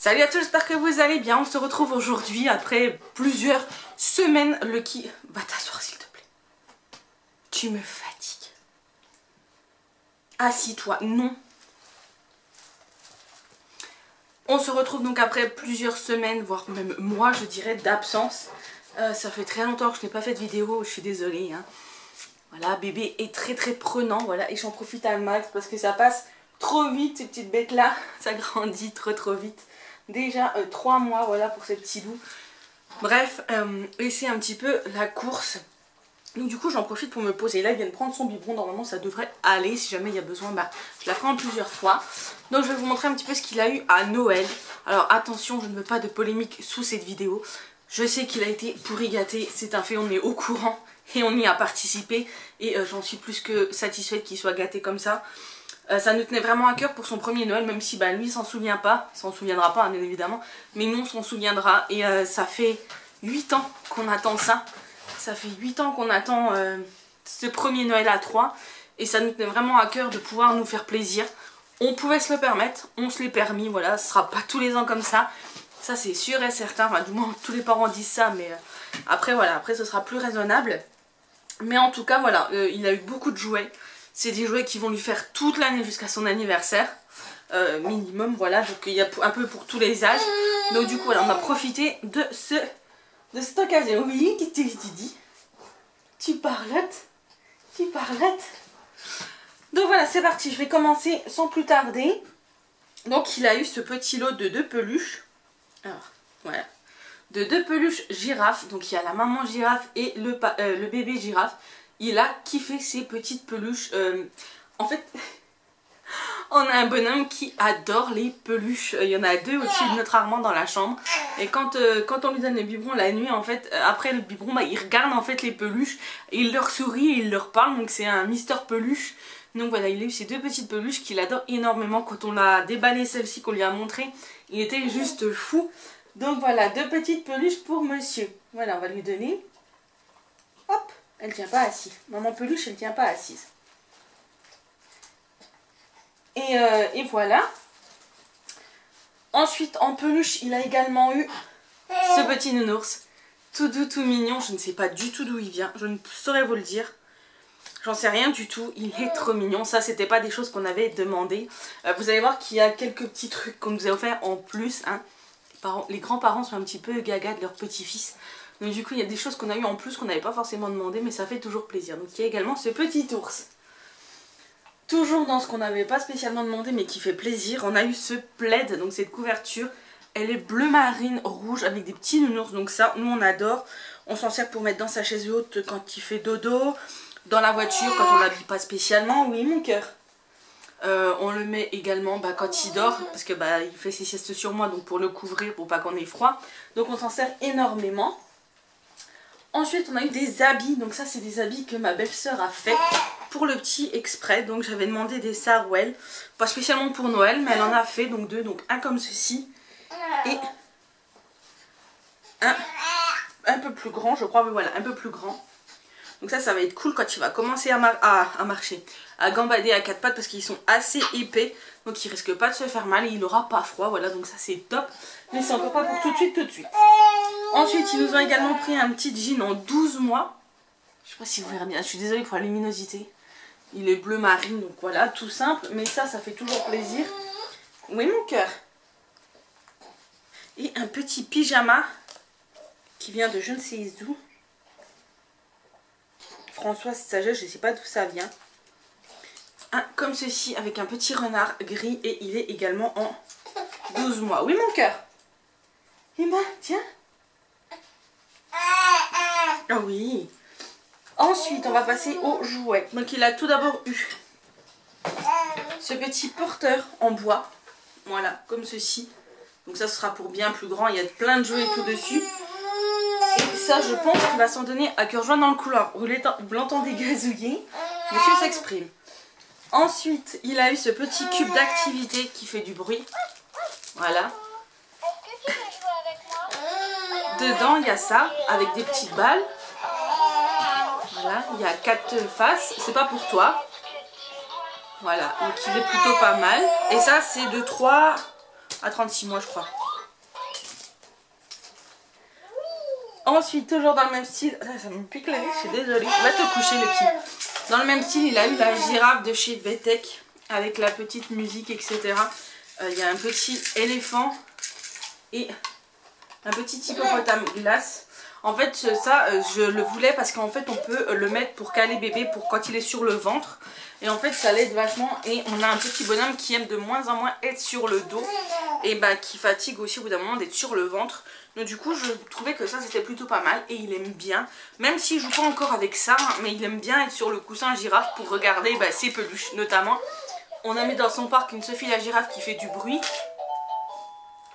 Salut à tous, j'espère que vous allez bien. On se retrouve aujourd'hui après plusieurs semaines. Lucky, va t'asseoir s'il te plaît. Tu me fatigues. Assis-toi, non. On se retrouve donc après plusieurs semaines, voire même mois je dirais, d'absence. Ça fait très longtemps que je n'ai pas fait de vidéo, je suis désolée. Hein. Voilà, bébé est très prenant, voilà, et j'en profite à max parce que ça passe trop vite ces petites bêtes là. Ça grandit trop vite. Déjà 3 mois, voilà, pour ces petits loups. Bref, et c'est un petit peu la course. Donc du coup j'en profite pour me poser. Là il vient de prendre son biberon, normalement ça devrait aller. Si jamais il y a besoin, bah, je la ferai en plusieurs fois. Donc je vais vous montrer un petit peu ce qu'il a eu à Noël. Alors attention, je ne veux pas de polémique sous cette vidéo. Je sais qu'il a été pourri gâté, c'est un fait, on est au courant. Et on y a participé. Et j'en suis plus que satisfaite qu'il soit gâté comme ça. Ça nous tenait vraiment à cœur pour son premier Noël, même si bah, lui s'en souvient pas, il s'en souviendra pas bien évidemment, mais nous on s'en souviendra. Et ça fait 8 ans qu'on attend ça. Ça fait 8 ans qu'on attend ce premier Noël à 3 et ça nous tenait vraiment à cœur de pouvoir nous faire plaisir. On pouvait se le permettre, on se l'est permis, voilà, ce sera pas tous les ans comme ça c'est sûr et certain, enfin du moins tous les parents disent ça, mais après voilà, après ce sera plus raisonnable. Mais en tout cas voilà, il a eu beaucoup de jouets, c'est des jouets qui vont lui faire toute l'année jusqu'à son anniversaire. Minimum, voilà, donc il y a un peu pour tous les âges. Donc du coup voilà, on a profité de cette occasion. Oui, qu'est-ce que tu dis? Tu parlotes? Tu parlotes? Donc voilà, c'est parti, je vais commencer sans plus tarder. Donc il a eu ce petit lot de 2 peluches. Alors, voilà. De 2 peluches girafes. Donc il y a la maman girafe et le bébé girafe. Il a kiffé ces petites peluches. En fait... On a un bonhomme qui adore les peluches. Il y en a 2 au-dessus de notre armoire dans la chambre. Et quand on lui donne le biberon la nuit, en fait, après le biberon, bah, il regarde en fait les peluches. Et il leur sourit et il leur parle. Donc c'est un Mister Peluche. Donc voilà, il a eu ces 2 petites peluches qu'il adore énormément. Quand on l'a déballé celle-ci, qu'on lui a montré, il était juste fou. Donc voilà, 2 petites peluches pour monsieur. Voilà, on va lui donner. Hop, elle tient pas assise. Maman peluche, elle tient pas assise. Et voilà. Ensuite en peluche il a également eu ce petit nounours. Tout doux, tout mignon. Je ne sais pas du tout d'où il vient. Je ne saurais vous le dire. J'en sais rien du tout. Il est trop mignon. Ça c'était pas des choses qu'on avait demandé. Vous allez voir qu'il y a quelques petits trucs qu'on nous a offert en plus. Hein. Les grands-parents sont un petit peu gaga de leur petit-fils. Donc du coup il y a des choses qu'on a eu en plus qu'on n'avait pas forcément demandé. Mais ça fait toujours plaisir. Donc il y a également ce petit ours. Toujours dans ce qu'on n'avait pas spécialement demandé mais qui fait plaisir, on a eu ce plaid, donc cette couverture, elle est bleu marine rouge avec des petits nounours, donc ça nous on adore. On s'en sert pour mettre dans sa chaise haute quand il fait dodo, dans la voiture quand on l'habille pas spécialement, oui mon cœur. On le met également quand il dort, parce que il fait ses siestes sur moi, donc pour le couvrir, pour pas qu'on ait froid. Donc on s'en sert énormément. Ensuite on a eu des habits, donc ça c'est des habits que ma belle-sœur a fait pour le petit exprès. Donc j'avais demandé des sarouels, pas spécialement pour Noël, mais elle en a fait donc 2, donc un comme ceci et un peu plus grand je crois, mais voilà, un peu plus grand. Donc ça va être cool quand il va commencer à marcher, à gambader à 4 pattes parce qu'ils sont assez épais, donc il risque pas de se faire mal et il n'aura pas froid, voilà, donc ça c'est top. Mais c'est encore pas pour tout de suite. Ensuite ils nous ont également pris un petit jean en 12 mois. Je sais pas si vous verrez bien, je suis désolée pour la luminosité. Il est bleu marine, donc voilà, tout simple. Mais ça fait toujours plaisir. Oui, mon cœur. Et un petit pyjama qui vient de je ne sais où. Françoise Sagesse, je ne sais pas d'où ça vient. Un comme ceci, avec un petit renard gris. Et il est également en 12 mois. Oui, mon cœur. Et tiens. Ah oui. Ensuite, on va passer aux jouets. Donc, il a tout d'abord eu ce petit porteur en bois. Voilà, comme ceci. Donc, ça sera pour bien plus grand. Il y a plein de jouets tout dessus. Et ça, je pense qu'il va s'en donner à cœur joie dans le couloir. Vous l'entendez gazouiller. Monsieur s'exprime. Ensuite, il a eu ce petit cube d'activité qui fait du bruit. Voilà. Dedans, il y a ça, avec des petites balles. Voilà, il y a 4 faces, c'est pas pour toi. Voilà, donc il est plutôt pas mal. Et ça c'est de 3 à 36 mois je crois. Ensuite, toujours dans le même style, ça me pique la nez, je suis désolée. Va te coucher le qui. Dans le même style, il a eu la girafe de chez VTech avec la petite musique, etc. Il y a un petit éléphant et un petit hippopotame glace. En fait, ça, je le voulais parce qu'en fait, on peut le mettre pour caler bébé pour quand il est sur le ventre. Et en fait, ça l'aide vachement. Et on a un petit bonhomme qui aime de moins en moins être sur le dos. Et bah, qui fatigue aussi au bout d'un moment d'être sur le ventre. Donc du coup, je trouvais que ça, c'était plutôt pas mal. Et il aime bien. Même s'il joue pas encore avec ça, hein, mais il aime bien être sur le coussin girafe pour regarder bah, ses peluches. Notamment, on a mis dans son parc une Sophie la girafe qui fait du bruit.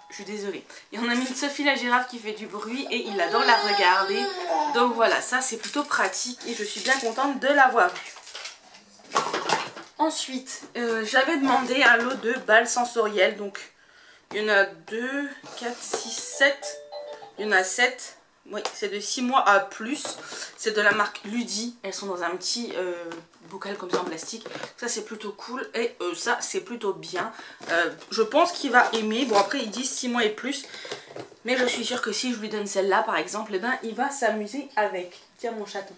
Je suis désolée. Et on a mis une Sophie la girafe qui fait du bruit et il adore la regarder. Donc voilà, ça c'est plutôt pratique et je suis bien contente de l'avoir eu. Ensuite, j'avais demandé un lot de balles sensorielles. Donc il y en a 2, 4, 6, 7. Il y en a 7. Oui, c'est de 6 mois à plus. C'est de la marque Ludi. Elles sont dans un petit bocal comme ça en plastique. Ça c'est plutôt cool. Et ça c'est plutôt bien. Je pense qu'il va aimer. Bon après ils disent 6 mois et plus. Mais je suis sûre que si je lui donne celle-là par exemple, eh ben, il va s'amuser avec. Tiens mon chaton.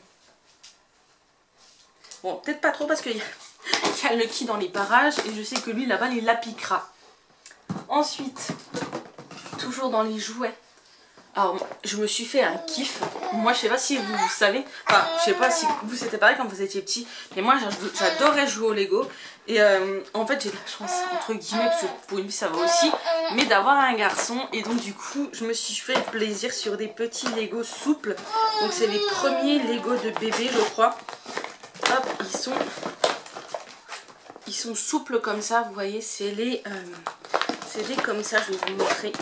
Bon peut-être pas trop parce qu'il y a le qui dans les parages. Et je sais que lui là-bas il la piquera. Ensuite, toujours dans les jouets. Alors, je me suis fait un kiff. Moi, je sais pas si vous savez. Enfin, je sais pas si vous c'était pareil quand vous étiez petit. Mais moi, j'adorais jouer au Lego. Et en fait, j'ai de la chance, entre guillemets, parce que pour une fille, ça va aussi. Mais d'avoir un garçon. Et donc, du coup, je me suis fait plaisir sur des petits Lego souples. Donc, c'est les premiers Lego de bébé, je crois. Hop, ils sont souples comme ça. Vous voyez, c'est les comme ça. Je vais vous montrer.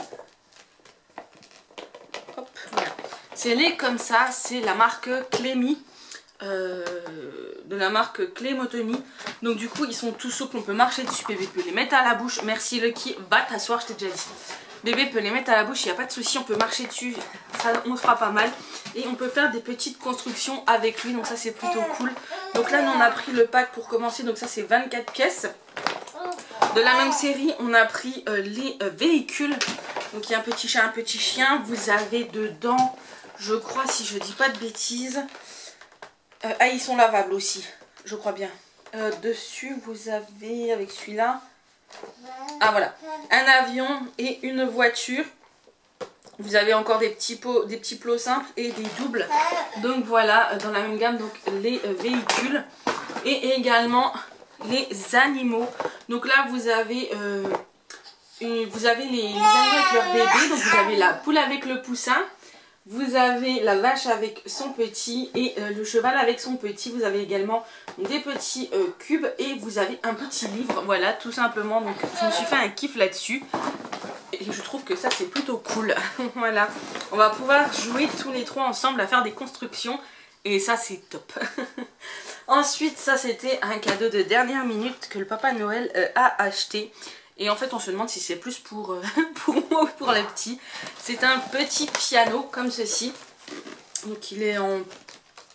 C'est les comme ça, c'est la marque Clémy, de la marque Clémotony. Donc du coup ils sont tout souples, on peut marcher dessus, bébé peut les mettre à la bouche. Merci Lucky, va t'asseoir, je t'ai déjà dit. Bébé peut les mettre à la bouche, il n'y a pas de souci, on peut marcher dessus, ça on fera pas mal. Et on peut faire des petites constructions avec lui, donc ça c'est plutôt cool. Donc là nous on a pris le pack pour commencer, donc ça c'est 24 pièces. De la même série on a pris les véhicules. Donc il y a un petit chat, un petit chien, vous avez dedans... Je crois, si je dis pas de bêtises. Ah, ils sont lavables aussi. Je crois bien. Dessus, vous avez, avec celui-là... Ah, voilà. Un avion et une voiture. Vous avez encore des petits plots simples et des doubles. Donc voilà, dans la même gamme, donc les véhicules. Et également les animaux. Donc là, vous avez... les animaux avec leur bébé. Donc vous avez la poule avec le poussin. Vous avez la vache avec son petit et le cheval avec son petit. Vous avez également des petits cubes et vous avez un petit livre. Voilà, tout simplement. Donc je me suis fait un kiff là-dessus. Et je trouve que ça c'est plutôt cool. Voilà. On va pouvoir jouer tous les trois ensemble à faire des constructions. Et ça c'est top. Ensuite, ça c'était un cadeau de dernière minute que le Papa Noël a acheté. Et en fait on se demande si c'est plus pour moi ou pour les petits. C'est un petit piano comme ceci. Donc il est en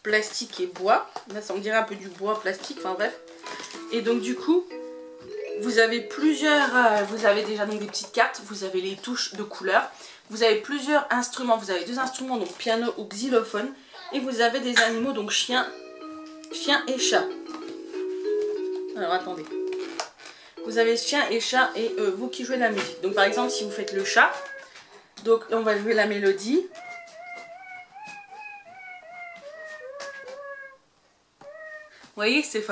plastique et bois. Là ça on dirait un peu du bois plastique, enfin bref. Et donc du coup vous avez vous avez déjà donc des petites cartes. Vous avez les touches de couleur. Vous avez plusieurs instruments. Vous avez deux instruments, donc piano ou xylophone. Et vous avez des animaux, donc chien et chat. Alors attendez. Vous avez chien et chat et vous qui jouez la musique. Donc par exemple si vous faites le chat, donc on va jouer la mélodie. Vous voyez, c'est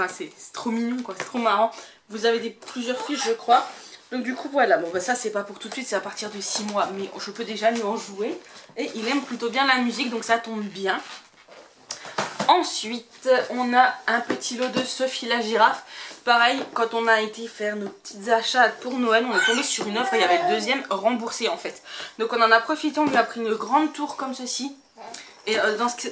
trop mignon quoi, c'est trop marrant. Vous avez plusieurs fiches je crois. Donc du coup voilà, bon bah ça c'est pas pour tout de suite, c'est à partir de 6 mois. Mais je peux déjà lui en jouer. Et il aime plutôt bien la musique, donc ça tombe bien. Ensuite, on a un petit lot de Sophie la girafe. Pareil, quand on a été faire nos petits achats pour Noël, on est tombé sur une offre et il y avait le deuxième remboursé en fait. Donc on en a profité, on lui a pris une grande tour comme ceci. Et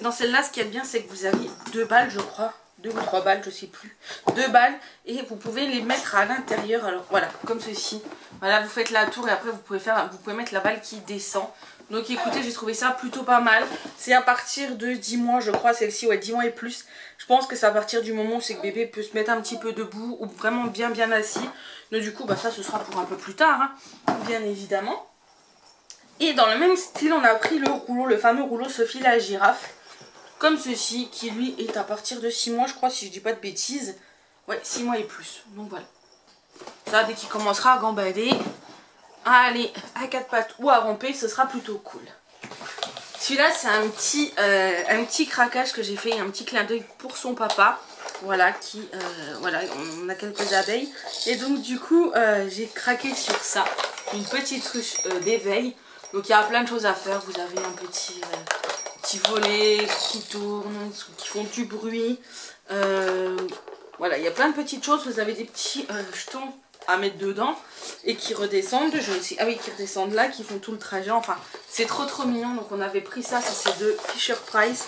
dans celle-là, ce qu'il y a de bien, c'est que vous avez 2 balles, je crois. 2 ou 3 balles, je sais plus. 2 balles et vous pouvez les mettre à l'intérieur. Alors voilà, comme ceci. Voilà, vous faites la tour et après vous pouvez mettre la balle qui descend. Donc écoutez, j'ai trouvé ça plutôt pas mal. C'est à partir de 10 mois, je crois, celle-ci, ouais, 10 mois et plus. Je pense que c'est à partir du moment où c'est que bébé peut se mettre un petit peu debout ou vraiment bien assis. Donc du coup, bah ça, ce sera pour un peu plus tard, hein, bien évidemment. Et dans le même style, on a pris le rouleau, le fameux rouleau Sophie la girafe. Comme ceci, qui lui est à partir de 6 mois, je crois, si je dis pas de bêtises. Ouais, 6 mois et plus. Donc voilà. Ça, dès qu'il commencera à gambader, à aller à 4 pattes ou à ramper, ce sera plutôt cool. Celui-là, c'est un petit craquage que j'ai fait, un petit clin d'œil pour son papa. Voilà, voilà, on a quelques abeilles. Et donc, du coup, j'ai craqué sur ça. Une petite ruche d'éveil. Donc, il y a plein de choses à faire. Vous avez un petit volet qui tourne, qui font du bruit. Voilà, il y a plein de petites choses. Vous avez des petits jetons à mettre dedans et qui redescendent. Ah oui, qui redescendent là, qui font tout le trajet. Enfin, c'est trop mignon. Donc, on avait pris ça. Ça, c'est de Fisher Price.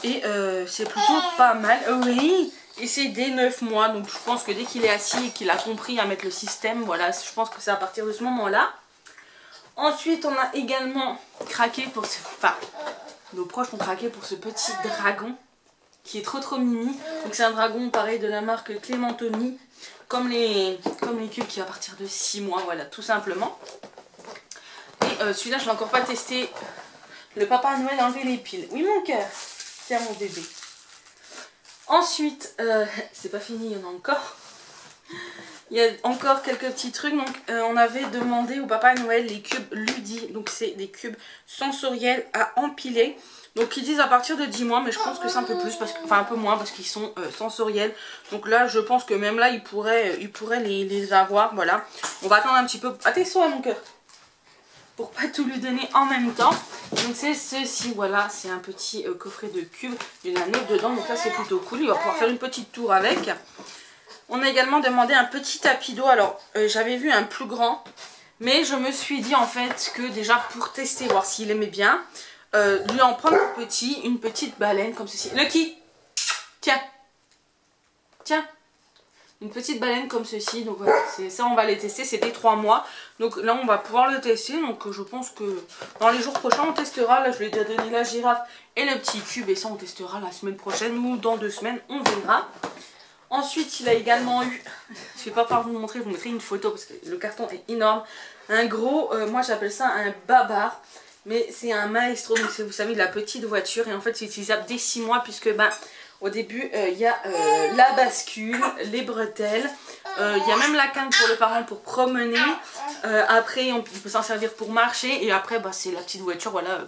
Et c'est plutôt pas mal. Oui, et c'est dès 9 mois. Donc, je pense que dès qu'il est assis et qu'il a compris à mettre le système, voilà, je pense que c'est à partir de ce moment-là. Ensuite, on a également craqué pour ce... Enfin, nos proches ont craqué pour ce petit dragon qui est trop mimi. Donc c'est un dragon pareil de la marque Clémentoni, comme les cubes qui à partir de 6 mois, voilà, tout simplement. Et celui-là je l'ai encore pas testé. Le Papa Noël a enlevé les piles. Oui mon cœur, tiens mon bébé. Ensuite, c'est pas fini, il y en a encore. Il y a encore quelques petits trucs. Donc on avait demandé au Papa Noël les cubes Ludi. Donc c'est des cubes sensoriels à empiler. Donc ils disent à partir de 10 mois, mais je pense que c'est un peu plus, enfin un peu moins parce qu'ils sont sensoriels. Donc là je pense que même là ils pourraient les avoir, voilà. On va attendre un petit peu. Attention à mon cœur. Pour pas tout lui donner en même temps. Donc c'est ceci, voilà, c'est un petit coffret de cubes. Il y en a 9 dedans, donc là c'est plutôt cool. Il va pouvoir faire une petite tour avec. On a également demandé un petit tapis d'eau. Alors j'avais vu un plus grand, mais je me suis dit en fait que déjà pour tester, voir s'il aimait bien, lui en prendre un petit, une petite baleine comme ceci. Lucky, tiens, tiens, une petite baleine comme ceci. Donc voilà, ça on va les tester, c'est dès 3 mois. Donc là on va pouvoir le tester. Donc je pense que dans les jours prochains on testera. Là je lui ai déjà donné la girafe et le petit cube, et ça on testera la semaine prochaine ou dans 2 semaines, on verra. Ensuite il a également eu, je vais pas pouvoir vous montrer, je vous mettrai une photo parce que le carton est énorme. Un gros, moi j'appelle ça un babar. Mais c'est un maestro, donc c'est, vous savez, la petite voiture. Et en fait c'est utilisable dès 6 mois puisque ben, au début il y a la bascule, les bretelles. Il y a même la canne pour le parent pour promener. Après on peut s'en servir pour marcher. Et après bah, c'est la petite voiture, voilà,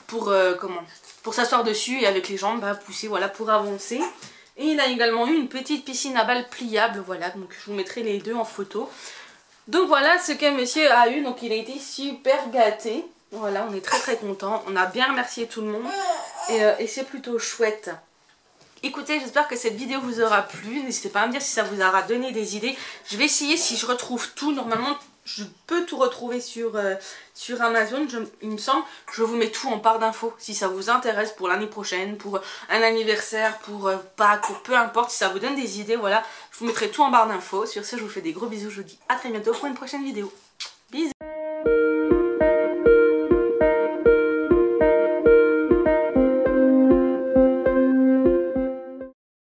pour s'asseoir dessus. Et avec les jambes bah, pousser, voilà, pour avancer. Et il a également eu une petite piscine à balles pliable, voilà. Donc je vous mettrai les deux en photo. Donc voilà ce que monsieur a eu. Donc il a été super gâté. Voilà, on est très content. On a bien remercié tout le monde. Et c'est plutôt chouette. Écoutez, j'espère que cette vidéo vous aura plu. N'hésitez pas à me dire si ça vous aura donné des idées. Je vais essayer si je retrouve tout. Normalement, je peux tout retrouver sur Amazon, il me semble. Je vous mets tout en barre d'infos si ça vous intéresse pour l'année prochaine, pour un anniversaire, pour Pâques, pour peu importe. Si ça vous donne des idées, voilà. Je vous mettrai tout en barre d'infos. Sur ce, je vous fais des gros bisous. Je vous dis à très bientôt pour une prochaine vidéo.